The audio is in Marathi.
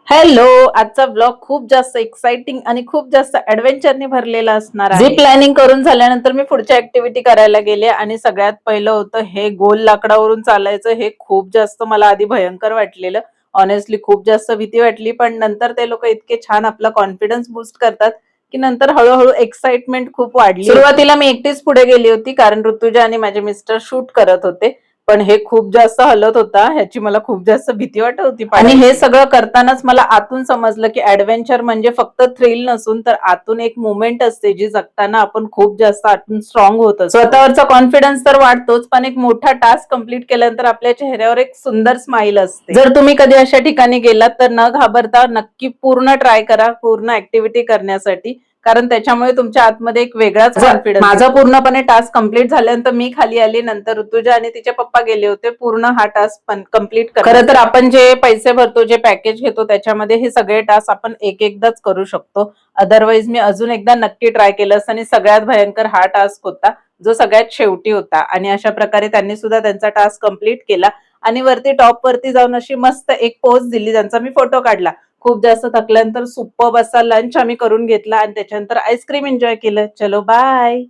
हॅलो. आजचा ब्लॉग खूप जास्त एक्साइटिंग आणि खूप जास्त ऍडव्हेंचरने भरलेला असणार आहे. प्लॅनिंग करून झाल्यानंतर मी पुढच्या ऍक्टिव्हिटी करायला गेले आणि सगळ्यात पहिलं होतं हे गोल लाकडावरून चालायचं. हे खूप जास्त मला आधी भयंकर वाटलेलं. ऑनेस्टली खूप जास्त भीती वाटली, पण नंतर ते लोक इतके छान आपला कॉन्फिडन्स बूस्ट करतात की नंतर हळूहळू एक्साइटमेंट खूप वाढली. सुरुवातीला मी एकटीच पुढे गेली होती कारण ऋतुजा आणि माझे मिस्टर शूट करत होते, पण हे खूप जास्त हलत होता, ह्याची मला खूप जास्त भीती वाटत होती. आणि हे सगळं करतानाच मला आतून समजलं की ऍडव्हेंचर म्हणजे फक्त थ्रिल नसून तर आतून एक मुवमेंट असते जी जगताना आपण खूप जास्त आतून स्ट्रॉंग होत असतो. स्वतःवरचा कॉन्फिडन्स तर वाढतोच, पण एक मोठा टास्क कम्प्लीट केल्यानंतर आपल्या चेहऱ्यावर एक सुंदर स्माइल असते. जर तुम्ही कधी अशा ठिकाणी गेलात तर न घाबरता नक्की पूर्ण ट्राय करा पूर्ण ऍक्टिव्हिटी करण्यासाठी, कारण त्याच्यामुळे तुमच्या आतमध्ये एक वेगळाच कॉन्फिडन्स. माझा पूर्णपणे टास्क कम्प्लीट झाल्यानंतर मी खाली आली, नंतर ऋतुजा आणि तिचे पप्पा गेले होते पूर्ण हा टास्क कम्प्लीट करा. खरं तर आपण जे पैसे भरतो, जे पॅकेज घेतो, त्याच्यामध्ये हे सगळे टास्क आपण एक एकदाच करू शकतो. अदरवाईज मी अजून एकदा नक्की ट्राय केलं असतं आणि सगळ्यात भयंकर हा टास्क होता जो सगळ्यात शेवटी होता. आणि अशा प्रकारे त्यांनी सुद्धा त्यांचा टास्क कम्प्लीट केला आणि वरती टॉप वरती जाऊन अशी मस्त एक पोज दिली, ज्यांचा मी फोटो काढला. खूप जास्त थकल्यानंतर सुपर्ब असा लंच आम्ही करून घेतला आणि त्याच्यानंतर आईस्क्रीम एन्जॉय केलं. चलो बाय.